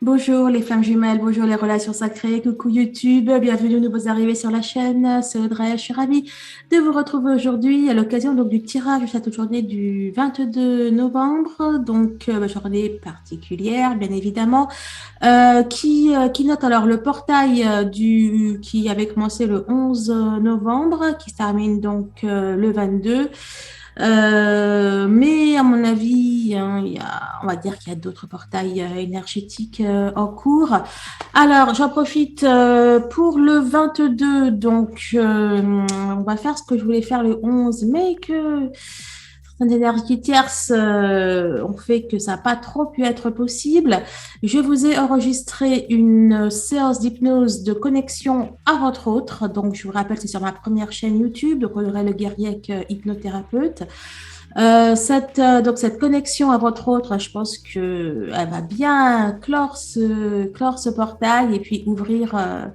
Bonjour les flammes jumelles, bonjour les relations sacrées, coucou YouTube, bienvenue aux nouveaux arrivés sur la chaîne, c'est Audrey, je suis ravie de vous retrouver aujourd'hui à l'occasion donc du tirage de cette journée du 22 novembre, donc journée particulière bien évidemment, qui note alors le portail qui avait commencé le 11 novembre, qui se termine donc le 22. Mais à mon avis, hein, on va dire qu'il y a d'autres portails énergétiques en cours. Alors, j'en profite pour le 22. Donc, on va faire ce que je voulais faire le 11, mais que certaines énergies tierces ont fait que ça n'a pas trop pu être possible. Je vous ai enregistré une séance d'hypnose de connexion à votre autre. Donc, je vous rappelle, c'est sur ma première chaîne YouTube, donc Audrey Le Guerriec, hypnothérapeute. Donc cette connexion à votre autre, je pense que elle va bien clore ce portail et puis ouvrir à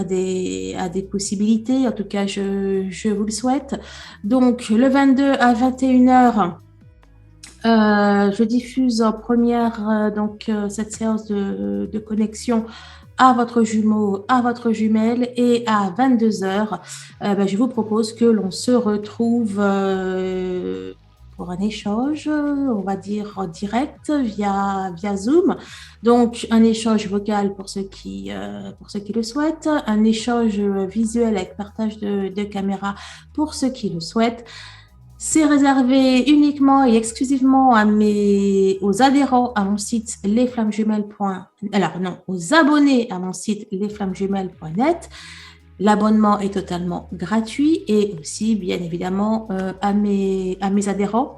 des possibilités. En tout cas, je vous le souhaite. Donc, le 22 à 21h, je diffuse en première cette séance de connexion à votre jumeau, à votre jumelle, et à 22h, je vous propose que l'on se retrouve pour un échange, on va dire en direct via Zoom. Donc, un échange vocal pour ceux qui le souhaitent, un échange visuel avec partage de caméra pour ceux qui le souhaitent. C'est réservé uniquement et exclusivement aux adhérents à mon site aux abonnés à mon site lesflammesjumelles.net. L'abonnement est totalement gratuit et aussi, bien évidemment, à mes adhérents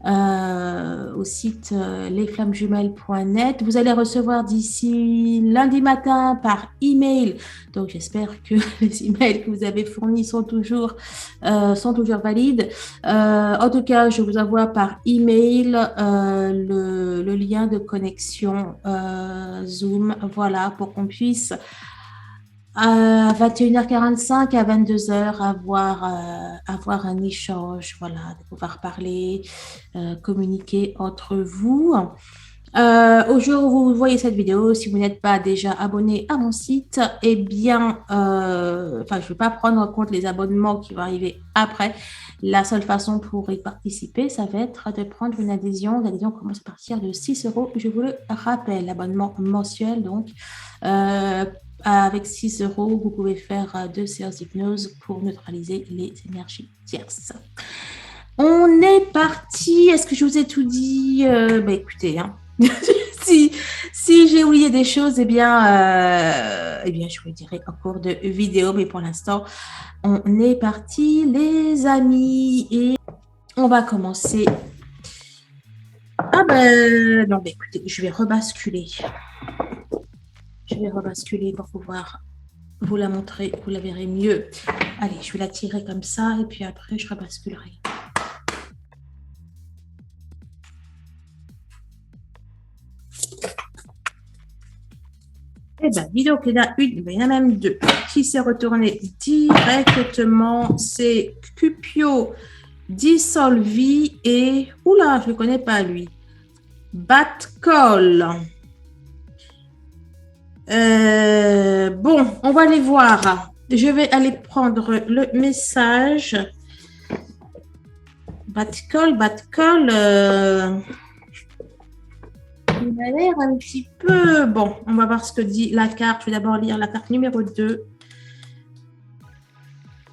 au site lesflammesjumelles.net. Vous allez recevoir d'ici lundi matin par email. Donc, j'espère que les emails que vous avez fournis sont toujours valides. En tout cas, je vous envoie par email le lien de connexion Zoom, voilà, pour qu'on puisse à 21h45 à 22h avoir un échange, voilà, de pouvoir parler, communiquer entre vous. Au jour où vous voyez cette vidéo, si vous n'êtes pas déjà abonné à mon site, je ne vais pas prendre en compte les abonnements qui vont arriver après. La seule façon pour y participer, ça va être de prendre une adhésion. L'adhésion commence à partir de 6 €. Je vous le rappelle, l'abonnement mensuel, donc, avec 6 €, vous pouvez faire 2 séances d'hypnose pour neutraliser les énergies tierces. On est parti. Est-ce que je vous ai tout dit? Écoutez, hein. si j'ai oublié des choses, eh bien, je vous le dirai en cours de vidéo. Mais pour l'instant, on est parti, les amis. Et on va commencer. Écoutez, je vais rebasculer. Pour pouvoir vous la montrer. Vous la verrez mieux. Allez, je vais la tirer comme ça et puis après, je rebasculerai. Eh bien, dis donc, il y en a même deux qui s'est retourné directement. C'est Cupio Dissolvi et... Oula, je ne le connais pas, lui. Batcol. Bon, on va les voir. Je vais aller prendre le message. Batcol. Il a l'air un petit peu... Bon, on va voir ce que dit la carte. Je vais d'abord lire la carte numéro 2.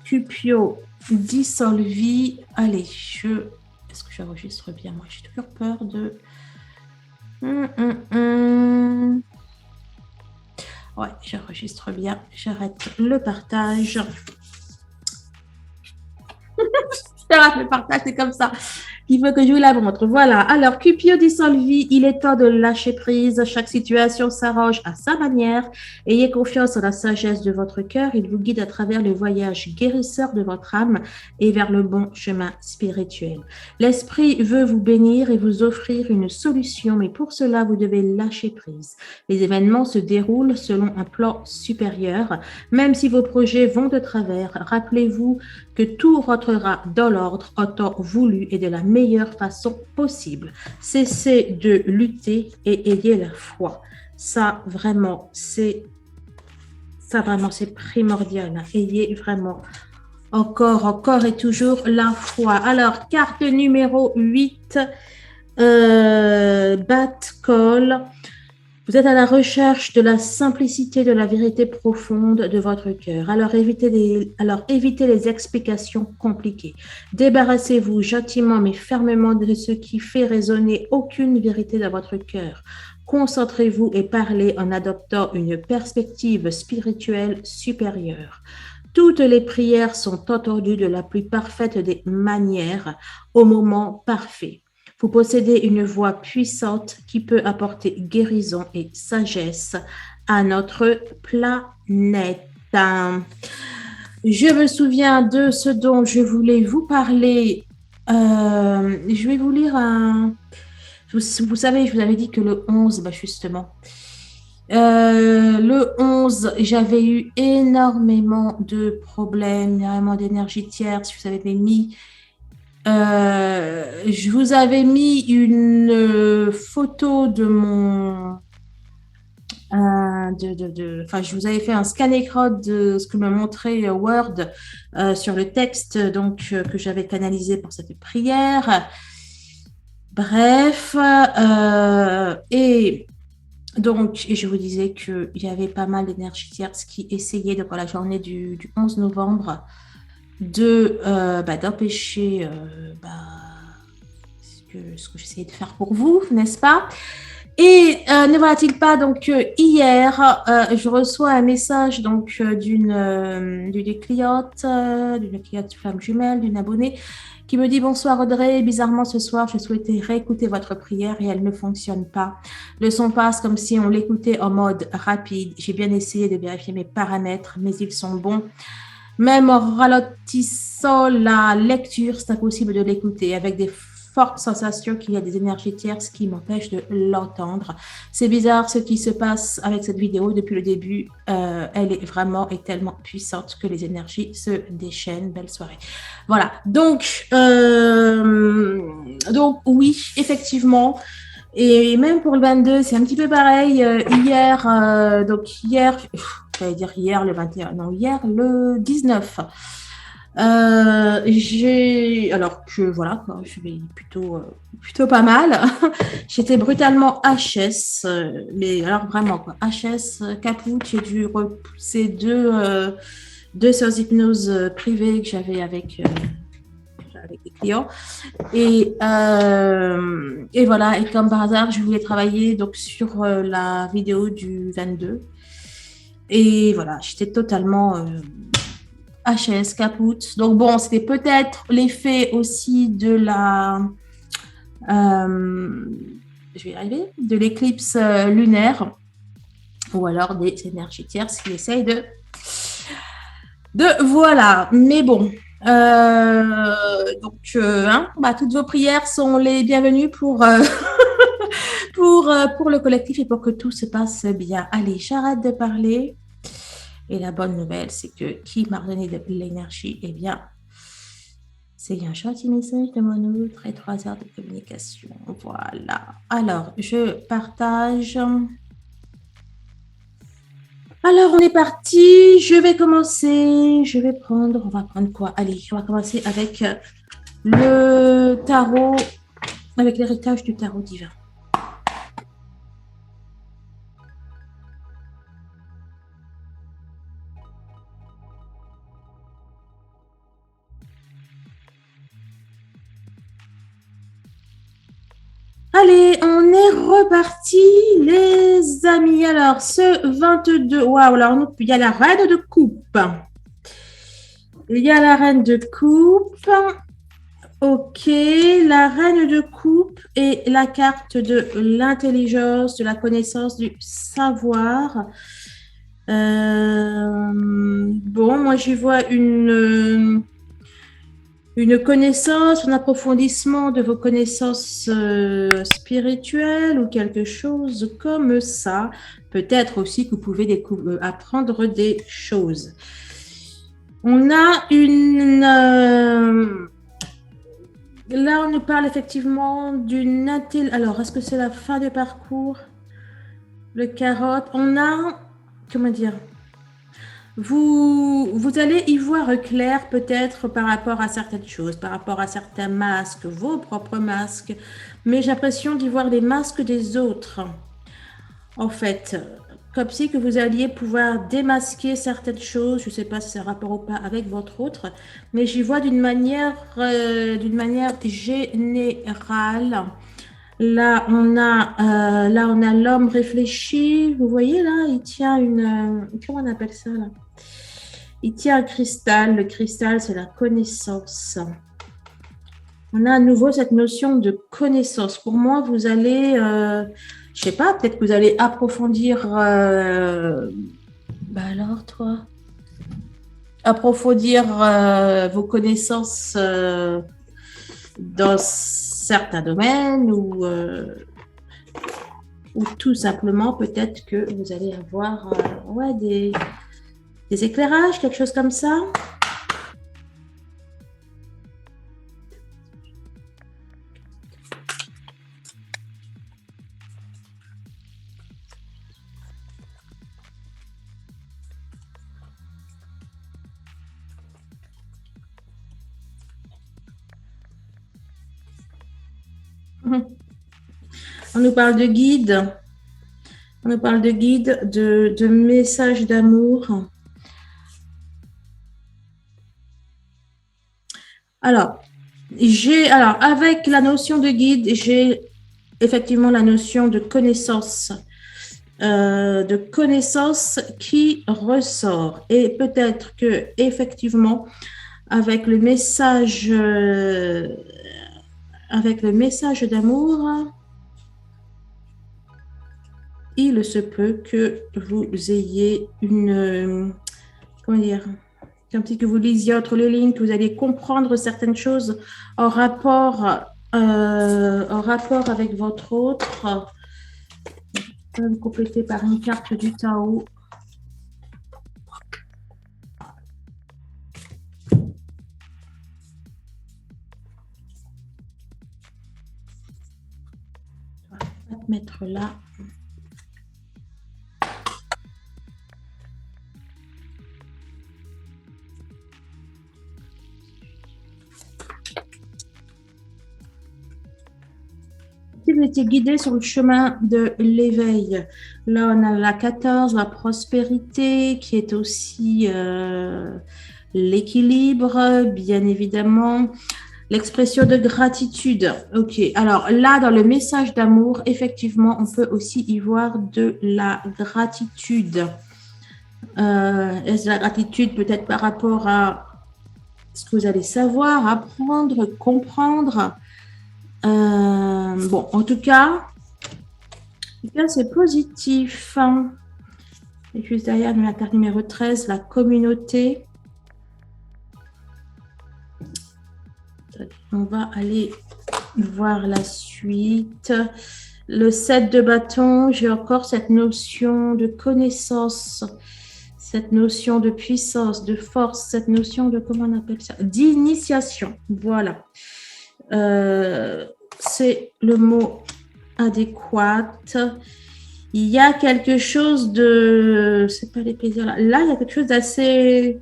Cupio Dissolvi. Allez, est-ce que j'enregistre bien? Moi, j'ai toujours peur de... Ouais, j'enregistre bien. J'arrête le partage. J'arrête le partage, c'est comme ça. Il faut que je vous la montre. Voilà. Alors, Cupio Dissolvi, il est temps de lâcher prise. Chaque situation s'arrange à sa manière. Ayez confiance en la sagesse de votre cœur. Il vous guide à travers le voyage guérisseur de votre âme et vers le bon chemin spirituel. L'esprit veut vous bénir et vous offrir une solution, mais pour cela, vous devez lâcher prise. Les événements se déroulent selon un plan supérieur. Même si vos projets vont de travers, rappelez-vous que tout rentrera dans l'ordre en temps voulu et de la meilleure façon possible. Cessez de lutter et ayez la foi. Ça, vraiment, c'est primordial. Ayez vraiment encore et toujours la foi. Alors, carte numéro 8, Bat Call. Vous êtes à la recherche de la simplicité, de la vérité profonde de votre cœur. Évitez les explications compliquées. Débarrassez-vous gentiment mais fermement de ce qui fait résonner aucune vérité dans votre cœur. Concentrez-vous et parlez en adoptant une perspective spirituelle supérieure. Toutes les prières sont entendues de la plus parfaite des manières au moment parfait. Vous possédez une voix puissante qui peut apporter guérison et sagesse à notre planète. Je me souviens de ce dont je voulais vous parler. Je vais vous lire un... Vous savez, je vous avais dit que le 11, justement, le 11, j'avais eu énormément de problèmes, énormément d'énergie tierce. Je vous avais mis je vous avais mis une photo de mon... je vous avais fait un scan écran de ce que me montrait Word sur le texte que j'avais canalisé pour cette prière. Bref, et je vous disais qu'il y avait pas mal d'énergie tierce qui essayaient, donc, la journée du 11 novembre, d'empêcher ce que j'essayais de faire pour vous, n'est-ce pas? Et ne voilà-t-il pas, hier, je reçois un message d'une cliente flamme jumelle, d'une abonnée, qui me dit: bonsoir Audrey, bizarrement ce soir, je souhaitais réécouter votre prière et elle ne fonctionne pas. Le son passe comme si on l'écoutait en mode rapide. J'ai bien essayé de vérifier mes paramètres, mais ils sont bons. Même en ralentissant la lecture, c'est impossible de l'écouter, avec des fortes sensations qu'il y a des énergies tierces qui m'empêchent de l'entendre. C'est bizarre ce qui se passe avec cette vidéo depuis le début. Elle est tellement puissante que les énergies se déchaînent. Belle soirée. Voilà. Donc oui, effectivement. Et même pour le 22, c'est un petit peu pareil. Hier, j'allais dire hier le 21, non, hier le 19. Je vais plutôt pas mal. J'étais brutalement HS, mais alors vraiment quoi, HS, caput. J'ai dû repousser deux séances d'hypnose privées que j'avais avec des clients. Et voilà, et comme par hasard, je voulais travailler sur la vidéo du 22. Et voilà, j'étais totalement HS, caput. Donc bon, c'était peut-être l'effet aussi de je vais y arriver, de l'éclipse lunaire, ou alors des énergies tierces qui essayent voilà. Mais bon, toutes vos prières sont les bienvenues pour pour le collectif et pour que tout se passe bien. Allez, j'arrête de parler. Et la bonne nouvelle, c'est que qui m'a redonné de l'énergie, eh bien, c'est un gentil message de mon autre et 3 heures de communication. Voilà. Alors, je partage. Alors, on est parti. Je vais commencer. On va prendre quoi? Allez, on va commencer avec le tarot, avec l'héritage du tarot divin. Allez, on est reparti, les amis. Alors, ce 22, waouh, alors il y a la reine de coupe. Il y a la reine de coupe. Ok, la reine de coupe et la carte de l'intelligence, de la connaissance, du savoir. Bon, moi, j'y vois une connaissance, un approfondissement de vos connaissances spirituelles ou quelque chose comme ça. Peut-être aussi que vous pouvez apprendre des choses. On a là, on nous parle effectivement d'une... Alors, est-ce que c'est la fin du parcours? Le carotte, on a, comment dire, vous allez y voir clair peut-être par rapport à certaines choses, par rapport à certains masques, vos propres masques, mais j'ai l'impression d'y voir les masques des autres. En fait, comme si que vous alliez pouvoir démasquer certaines choses, je ne sais pas si c'est un rapport ou pas avec votre autre, mais j'y vois d'une manière générale. Là, on a l'homme réfléchi. Vous voyez là, il tient comment on appelle ça là? Il tient un cristal. Le cristal, c'est la connaissance. On a à nouveau cette notion de connaissance. Pour moi, vous allez, je sais pas, peut-être que vous allez approfondir. Bah alors, toi, approfondir vos connaissances dans certains domaines ou tout simplement peut-être que vous allez avoir ouais, des éclairages, quelque chose comme ça. On nous parle de guide, on nous parle de guide, de messages d'amour. Alors, avec la notion de guide, j'ai effectivement la notion de connaissance qui ressort. Et peut-être que effectivement, avec le message d'amour, il se peut que vous ayez comment dire, un petit que vous lisiez entre les lignes, que vous allez comprendre certaines choses en rapport avec votre autre. Je vais me compléter par une carte du Tao. Je vais te mettre là. Si vous étiez guidé sur le chemin de l'éveil, là on a la 14, la prospérité, qui est aussi l'équilibre, bien évidemment. L'expression de gratitude. Ok, alors là, dans le message d'amour, effectivement, on peut aussi y voir de la gratitude. Est-ce la gratitude peut-être par rapport à ce que vous allez savoir, apprendre, comprendre. Bon, en tout cas, c'est positif. Et juste derrière, la carte numéro 13, la communauté. On va aller voir la suite. Le 7 de bâton, j'ai encore cette notion de connaissance, cette notion de puissance, de force, cette notion de, comment on appelle ça, d'initiation. Voilà. C'est le mot adéquat. Il y a quelque chose de... C'est pas les plaisirs là. Là, il y a quelque chose d'assez...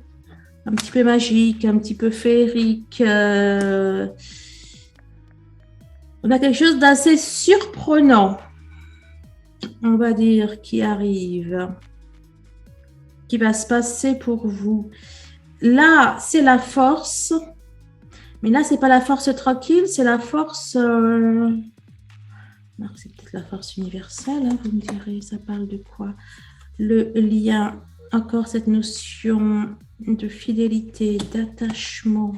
un petit peu magique, un petit peu féerique. On a quelque chose d'assez surprenant, on va dire, qui arrive, qui va se passer pour vous. Là, c'est la force, mais là, c'est pas la force tranquille, c'est la force... c'est peut-être la force universelle, hein, vous me direz, ça parle de quoi? Le lien, encore cette notion de fidélité, d'attachement,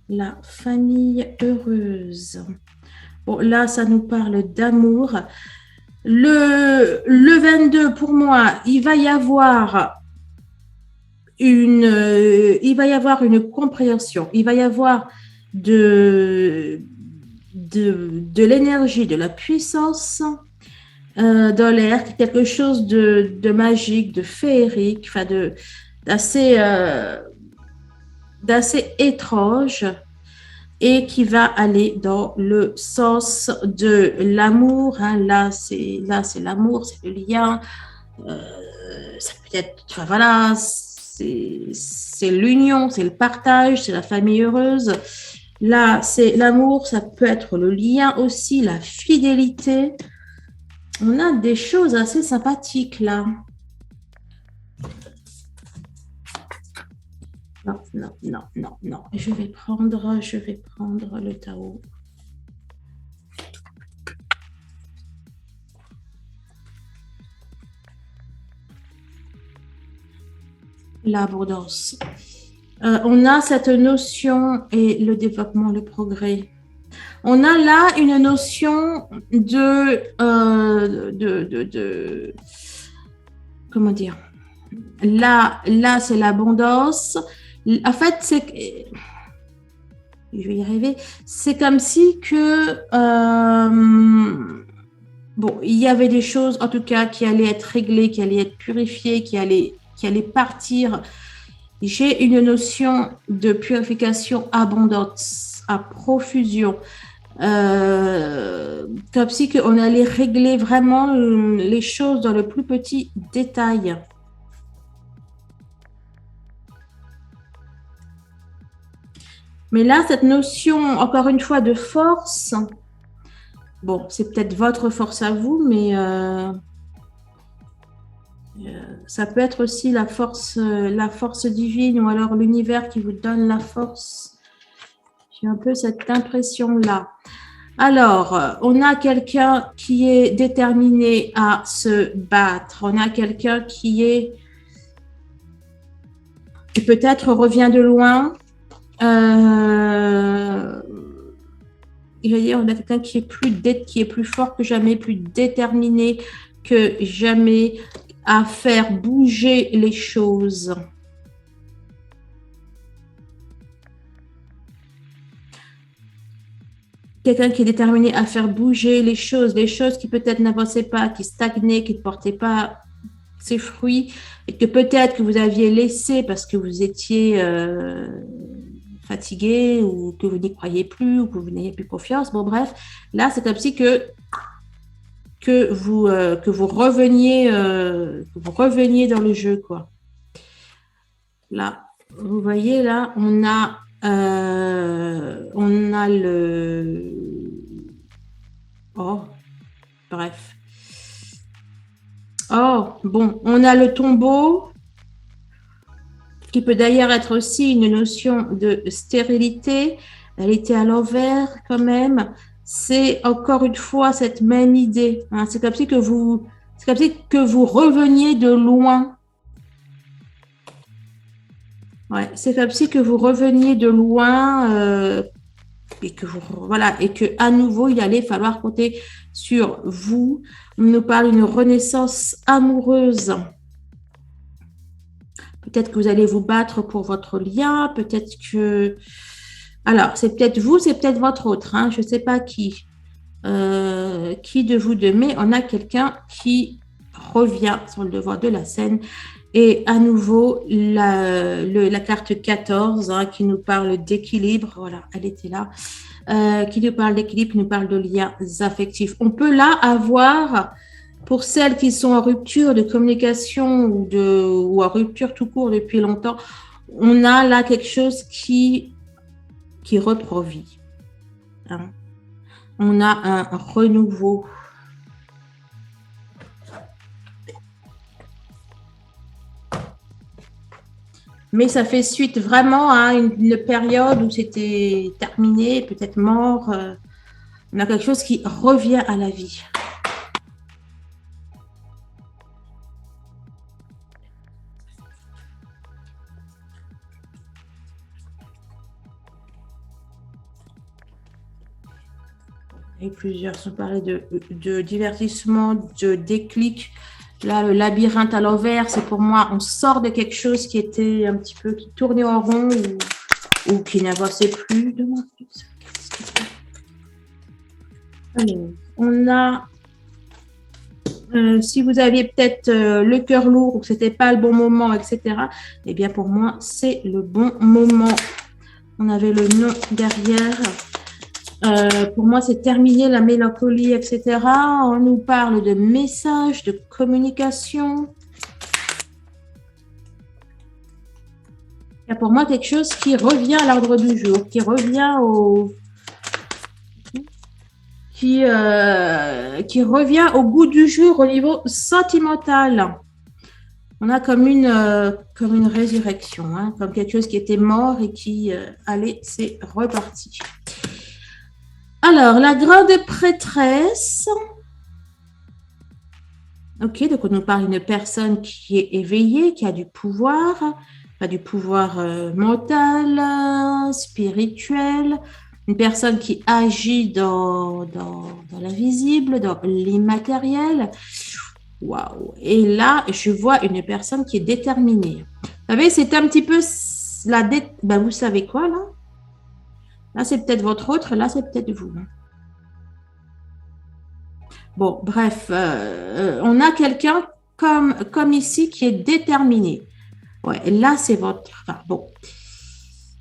la famille heureuse. Bon, là, ça nous parle d'amour. Le 22, pour moi, il va y avoir une compréhension. Il va y avoir de l'énergie, de la puissance dans l'air, quelque chose de magique, de féerique, enfin d'assez étrange. et qui va aller dans le sens de l'amour. Hein. Là, c'est l'amour, c'est le lien. Ça peut être, enfin voilà, c'est l'union, c'est le partage, c'est la famille heureuse. Là, c'est l'amour, ça peut être le lien aussi, la fidélité. On a des choses assez sympathiques là. Non, non, non, non, non. Je vais prendre le Tao. L'abondance. On a cette notion et le développement, le progrès. On a là une notion de comment dire? Là, c'est l'abondance. En fait, je vais y arriver. C'est comme si que bon, il y avait des choses, en tout cas, qui allaient être réglées, qui allaient être purifiées, qui allaient partir. J'ai une notion de purification abondante, à profusion. Comme si on allait régler vraiment les choses dans le plus petit détail. Mais là, cette notion, encore une fois, de force, bon, c'est peut-être votre force à vous, mais ça peut être aussi la force divine ou alors l'univers qui vous donne la force. J'ai un peu cette impression-là. Alors, on a quelqu'un qui est déterminé à se battre. On a quelqu'un qui peut-être revient de loin. Il va dire, on a quelqu'un qui est plus fort que jamais, plus déterminé que jamais à faire bouger les choses. Quelqu'un qui est déterminé à faire bouger les choses qui peut-être n'avançaient pas, qui stagnaient, qui ne portaient pas ses fruits, et que peut-être que vous aviez laissé parce que vous étiez fatigué ou que vous n'y croyez plus ou que vous n'ayez plus confiance. Bon, bref, là, c'est comme si que vous reveniez dans le jeu, quoi. Là, vous voyez, là, on a le... Oh, bref. Oh, bon, on a le tombeau, qui peut d'ailleurs être aussi une notion de stérilité. Elle était à l'envers quand même. C'est encore une fois cette même idée. Hein. C'est comme si que vous reveniez de loin. Ouais, c'est comme si que vous reveniez de loin et que à nouveau il allait falloir compter sur vous. On nous parle d'une renaissance amoureuse. Peut-être que vous allez vous battre pour votre lien, peut-être que... Alors, c'est peut-être vous, c'est peut-être votre autre, hein, je ne sais pas qui de vous deux, mais on a quelqu'un qui revient sur le devant de la scène. Et à nouveau, la carte 14 hein, qui nous parle d'équilibre, voilà, elle était là, qui nous parle d'équilibre, qui nous parle de liens affectifs. On peut là avoir... Pour celles qui sont en rupture de communication ou en rupture tout court depuis longtemps, on a là quelque chose qui reprend vie. Hein. On a un renouveau. Mais ça fait suite vraiment à une période où c'était terminé, peut-être mort. On a quelque chose qui revient à la vie. Et plusieurs sont parlé de divertissement, de déclic. Là, le labyrinthe à l'envers, c'est pour moi, on sort de quelque chose qui était un petit peu, qui tournait en rond ou qui n'avançait plus. Alors, on a, si vous aviez peut-être le cœur lourd ou que ce n'était pas le bon moment, etc., eh bien pour moi, c'est le bon moment. On avait le nom derrière. Pour moi, c'est terminé la mélancolie, etc. On nous parle de messages, de communication. Il y a pour moi quelque chose qui revient à l'ordre du jour, qui revient qui revient au goût du jour au niveau sentimental. On a comme une résurrection, hein, comme quelque chose qui était mort et qui, allez, c'est reparti. Alors, la grande prêtresse. Ok, donc on nous parle d'une personne qui est éveillée, qui a du pouvoir mental, spirituel, une personne qui agit dans l'invisible, dans l'immatériel. Waouh! Et là, je vois une personne qui est déterminée. Vous savez, c'est un petit peu ben, vous savez quoi, là? Là, c'est peut-être votre autre, là, c'est peut-être vous. Bon, bref, on a quelqu'un comme ici qui est déterminé. Ouais, là, c'est votre... Enfin, bon.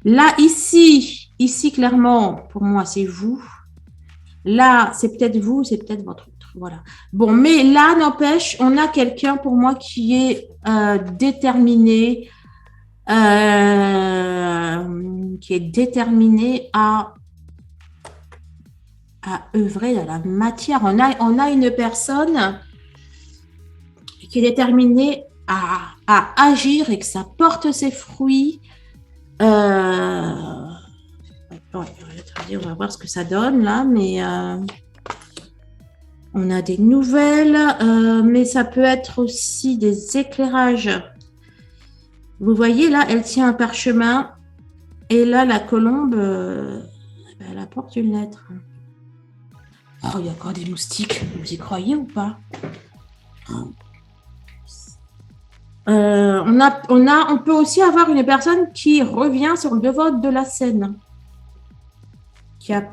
Là, ici, clairement, pour moi, c'est vous. Là, c'est peut-être vous, c'est peut-être votre autre. Voilà. Bon, mais là, n'empêche, on a quelqu'un pour moi qui est déterminé, à œuvrer dans la matière. On a une personne qui est déterminée à agir et que ça porte ses fruits. On va voir ce que ça donne là, mais on a des nouvelles, mais ça peut être aussi des éclairages. Vous voyez là, elle tient un parchemin et là, la colombe, elle apporte une lettre. Oh, il y a encore des moustiques. Vous y croyez ou pas? On peut aussi avoir une personne qui revient sur le devant de la scène, qui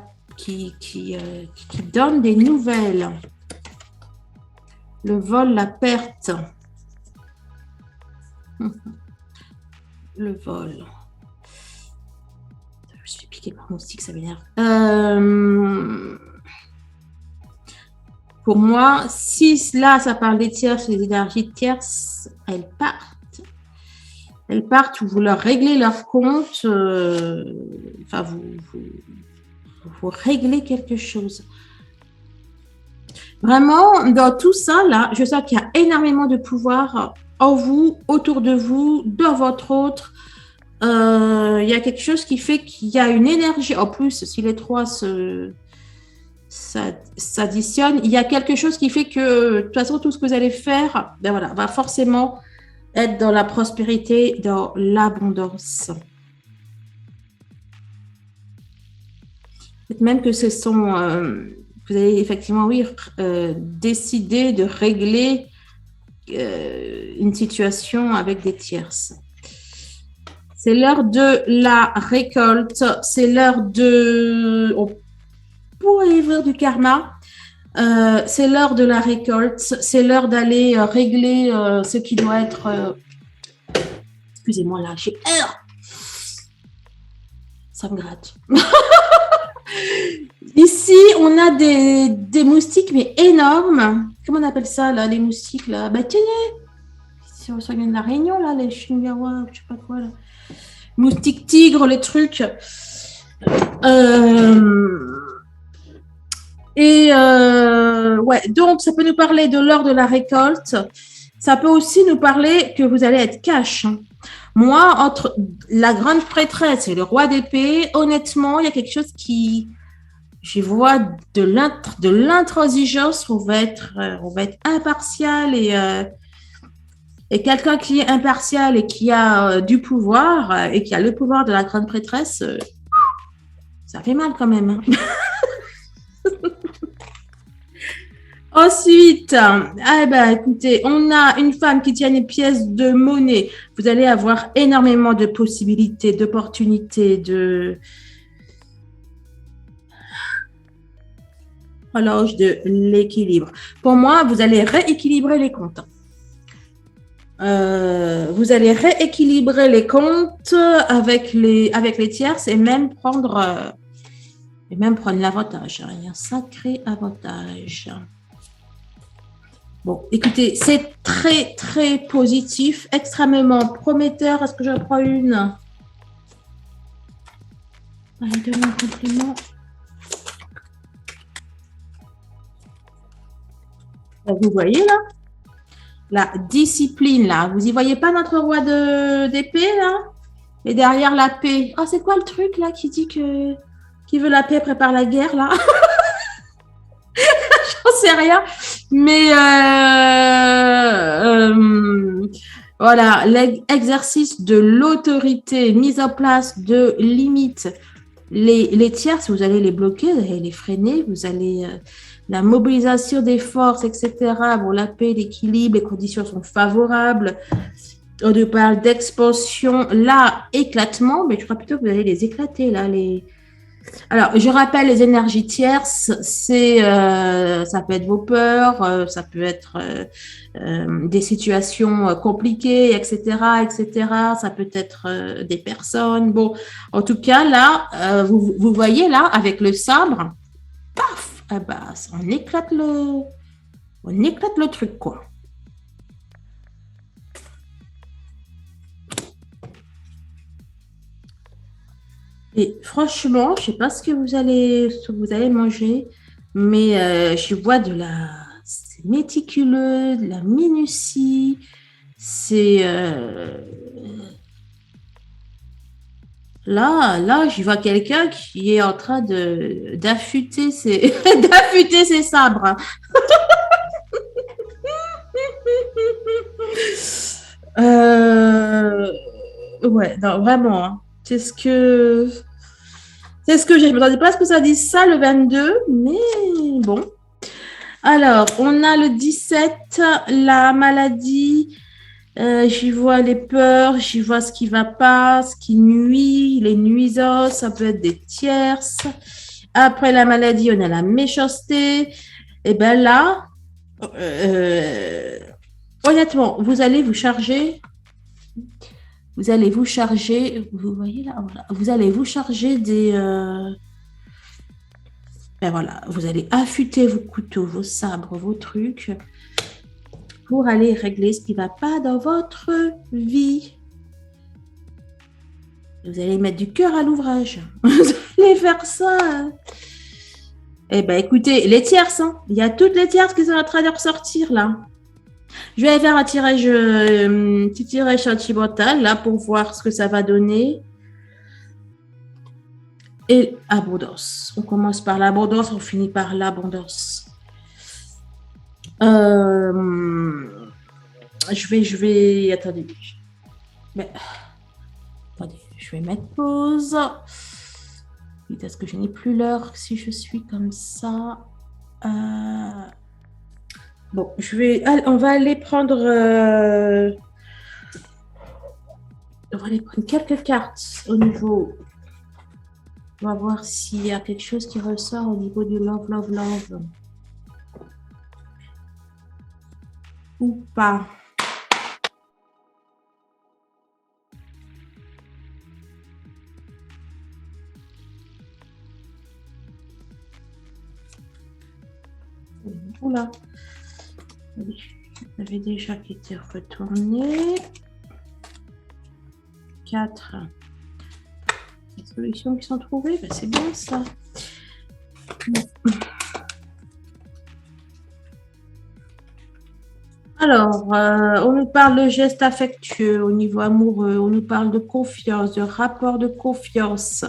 donne des nouvelles. Le vol, la perte. Le vol. Je me suis piqué par un moustique, ça m'énerve. Pour moi, si là, ça parle des tierces, les énergies de tierces, elles partent. Elles partent ou vous leur réglez leur compte. Enfin, vous réglez quelque chose. Vraiment, dans tout ça, là, je sens qu'il y a énormément de pouvoir en vous, autour de vous, dans votre autre. Il y a quelque chose qui fait qu'il y a une énergie. En plus, si les trois s'additionnent, il y a quelque chose qui fait que, de toute façon, tout ce que vous allez faire, ben voilà, va forcément être dans la prospérité, dans l'abondance. Peut-être même que ce sont... vous allez effectivement, oui, décider de régler une situation avec des tierces. C'est l'heure de la récolte. C'est l'heure de... On pourrait y voir du karma. C'est l'heure de la récolte. C'est l'heure d'aller régler ce qui doit être... Excusez-moi, là, j'ai... Ça me gratte. Ici, on a des moustiques, mais énormes. Comment on appelle ça, là, les moustiques, là? Bah, tenez, si on vient de la Réunion, là, les Shingawa, je sais pas quoi, là. Moustiques tigres, les trucs. Ouais, donc, ça peut nous parler de l'heure de la récolte. Ça peut aussi nous parler que vous allez être cash. Moi, entre la grande prêtresse et le roi d'épée, honnêtement, il y a quelque chose qui... Je vois de l'intransigeance, on va être impartial et quelqu'un qui est impartial et qui a du pouvoir et qui a le pouvoir de la grande prêtresse, ça fait mal quand même. Hein. Ensuite, écoutez, on a une femme qui tient une pièce de monnaie. Vous allez avoir énormément de possibilités, d'opportunités, horloge de l'équilibre. Pour moi, vous allez rééquilibrer les comptes. Vous allez rééquilibrer les comptes avec les tierces et même prendre l'avantage. Il y a un sacré avantage. Bon, écoutez, c'est très, très positif, extrêmement prometteur. Est-ce que j'en prends une? Allez, donne un compliment. Vous voyez là? La discipline, là. Vous y voyez pas notre roi d'épée, là? Et derrière la paix. Ah, c'est quoi le truc, là, qui dit que qui veut la paix prépare la guerre, là? J'en sais rien. Mais voilà, l'exercice de l'autorité, mise en place de limites. Les tierces, vous allez les bloquer, vous allez les freiner, vous allez la mobilisation des forces, etc. Bon, la paix, l'équilibre, les conditions sont favorables. On nous parle d'expansion, là, éclatement, mais je crois plutôt que vous allez les éclater, là, les. Alors, je rappelle les énergies tierces, ça peut être vos peurs, ça peut être des situations compliquées, etc., etc. Ça peut être des personnes. Bon, en tout cas, là, vous voyez là, avec le sabre, paf, eh ben, on éclate le truc, quoi. Et franchement, je sais pas ce que vous allez manger, mais je vois c'est méticuleux, de la minutie. C'est là, je vois quelqu'un qui est en train d'affûter d'affûter ses sabres. Euh, ouais, non, vraiment, hein. C'est ce que j'ai. Je ne m'attendais pas à ce que ça dise ça le 22, mais bon. Alors, on a le 17, la maladie. J'y vois les peurs, j'y vois ce qui ne va pas, ce qui nuit, les nuisances, ça peut être des tierces. Après la maladie, on a la méchanceté. Et bien là, euh, honnêtement, vous allez vous charger, vous voyez là, voilà, vous allez vous charger ben voilà, vous allez affûter vos couteaux, vos sabres, vos trucs pour aller régler ce qui ne va pas dans votre vie. Vous allez mettre du cœur à l'ouvrage. Vous allez faire ça. Eh ben, écoutez, les tierces, hein. Il y a toutes les tierces qui sont en train de ressortir là. Je vais faire un petit tirage sentimental là pour voir ce que ça va donner. Et abondance. On commence par l'abondance, on finit par l'abondance. Attendez. Mais, attendez, je vais mettre pause. Est-ce que je n'ai plus l'heure si je suis comme ça? Bon, on va aller prendre, on va aller prendre quelques cartes au niveau. On va voir s'il y a quelque chose qui ressort au niveau du love, love, love. Ou pas. Oula. Ça avait déjà été retourné. 4. Les solutions qui sont trouvées, ben c'est bien ça. Alors, on nous parle de gestes affectueux au niveau amoureux, on nous parle de confiance, de rapport de confiance.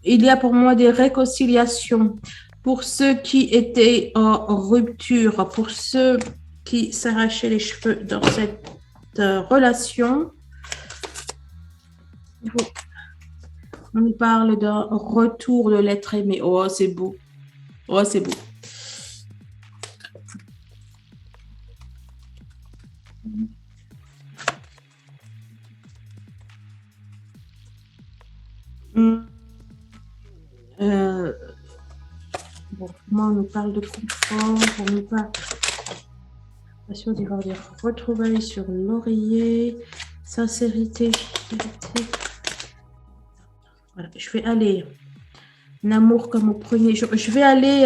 Il y a pour moi des réconciliations pour ceux qui étaient en rupture, pour ceux qui s'arrachaient les cheveux dans cette relation. On nous parle d'un retour de l'être aimé. Oh, c'est beau. Oh, c'est beau. Bon, moi, on nous parle de confort, on nous parle d'y avoir des retrouvailles sur l'oreiller, sincérité, fidélité. Voilà, je vais aller un amour comme au premier jour. Je vais aller.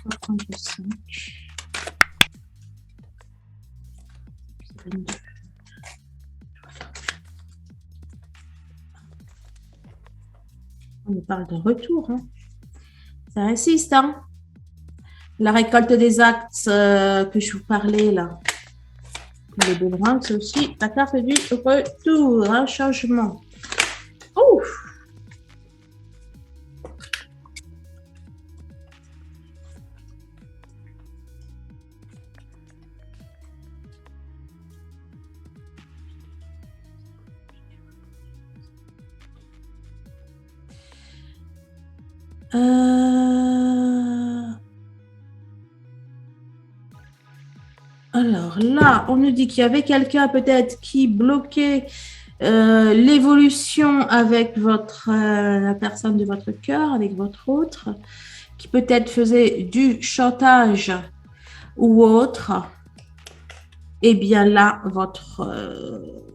On va prendre le 5. On nous parle de retour. Hein. Ça insiste. Hein. La récolte des actes que je vous parlais là. Le boomerang, c'est aussi la carte du retour, un changement. Ouf! Alors là, on nous dit qu'il y avait quelqu'un peut-être qui bloquait l'évolution avec la personne de votre cœur, avec votre autre, qui peut-être faisait du chantage ou autre. Eh bien là,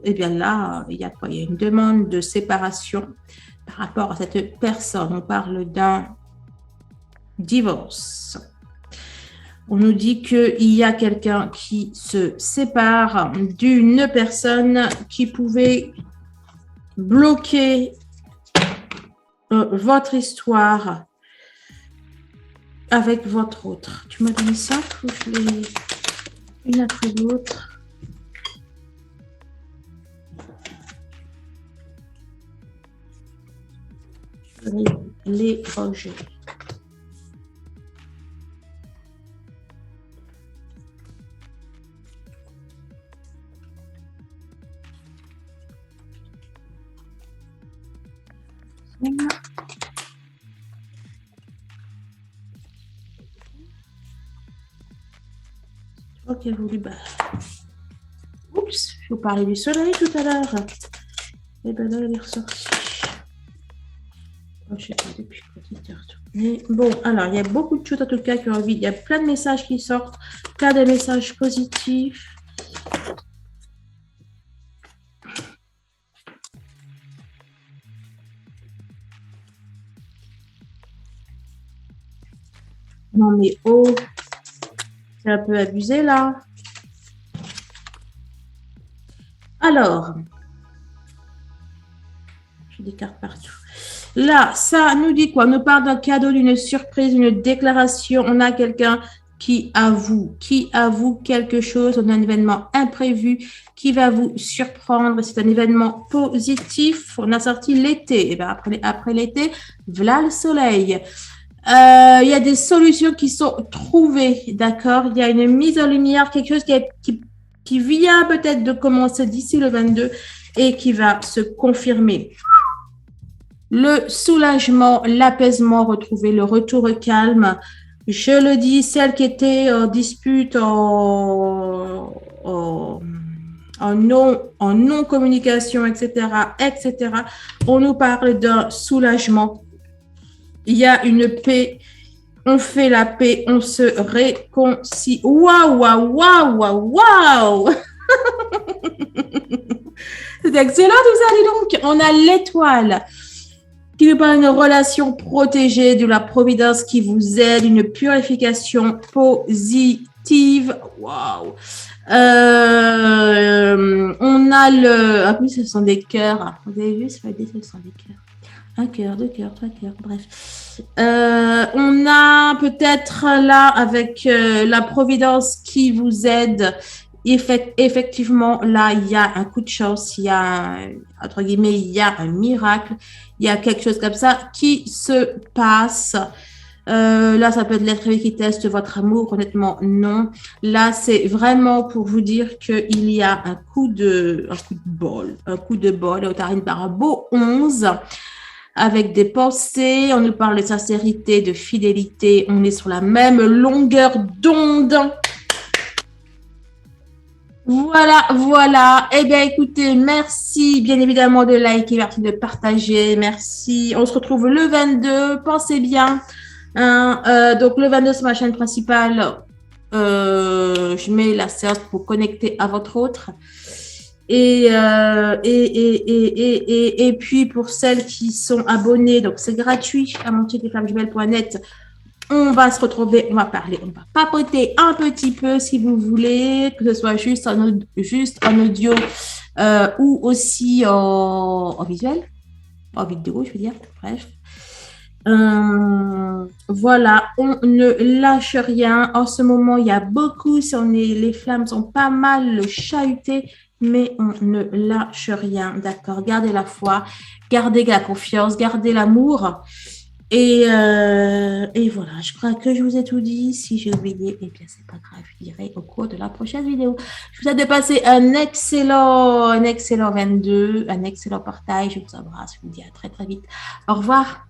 il y a quoi? Il y a une demande de séparation par rapport à cette personne. On parle d'un divorce. On nous dit qu'il y a quelqu'un qui se sépare d'une personne qui pouvait bloquer votre histoire avec votre autre. Tu m'as donné ça ou je l'ai une après l'autre? Je vais les ranger. Ok, voulu. Oups, je vous parlais du soleil tout à l'heure. Et bien là, elle est ressortie. Oh, je sais pas depuis quand il était retourné. Bon, alors, il y a beaucoup de choses en tout cas qui ont envie. Il y a plein de messages qui sortent, plein de messages positifs. Non, mais oh, c'est un peu abusé là. Alors, j'ai des cartes partout. Là, ça nous dit quoi? On nous parle d'un cadeau, d'une surprise, d'une déclaration. On a quelqu'un qui avoue quelque chose. On a un événement imprévu qui va vous surprendre. C'est un événement positif. On a sorti l'été. Et bien après l'été, voilà le soleil. Il y a des solutions qui sont trouvées, d'accord? Il y a une mise en lumière, quelque chose qui vient peut-être de commencer d'ici le 22 et qui va se confirmer. Le soulagement, l'apaisement retrouvé, le retour au calme. Je le dis, celle qui était en dispute, en non-communication, etc., on nous parle d'un soulagement. Il y a une paix, on fait la paix, on se réconcilie. Waouh, waouh, waouh, waouh, waouh! C'est excellent tout ça, dis donc. On a l'étoile qui nous parle d'une relation protégée, de la providence qui vous aide, une purification positive. Waouh! On a le... En plus, ce sont des cœurs. Vous avez vu, ce sont des cœurs. Un cœur, deux cœurs, trois cœurs, bref. On a peut-être là avec la providence qui vous aide. Effectivement, là, il y a un coup de chance, il y a, entre guillemets, il y a un miracle, il y a quelque chose comme ça qui se passe. Là, ça peut être l'être qui teste votre amour. Honnêtement, non. Là, c'est vraiment pour vous dire qu'il y a un coup de bol. On termine par un beau 11. Avec des pensées, on nous parle de sincérité, de fidélité, on est sur la même longueur d'onde. Voilà, voilà. Eh bien, écoutez, merci bien évidemment de liker, merci de partager, merci. On se retrouve le 22. Pensez bien. Hein, donc, le 22, c'est ma chaîne principale. Je mets la CERT pour connecter à votre autre. Et puis, pour celles qui sont abonnées, donc c'est gratuit à mon site lesflammesjumelles.net. On va se retrouver, on va parler, on va papoter un petit peu si vous voulez, que ce soit juste en audio ou aussi en visuel, en vidéo, je veux dire. Bref. Voilà, on ne lâche rien. En ce moment, il y a beaucoup, les flammes sont pas mal chahutées, mais on ne lâche rien. D'accord, gardez la foi, gardez la confiance, gardez l'amour. Et voilà, je crois que je vous ai tout dit. Si j'ai oublié, eh bien, c'est pas grave, je dirai au cours de la prochaine vidéo. Je vous souhaite de passer un excellent 22, un excellent partage. Je vous embrasse, je vous dis à très très vite. Au revoir.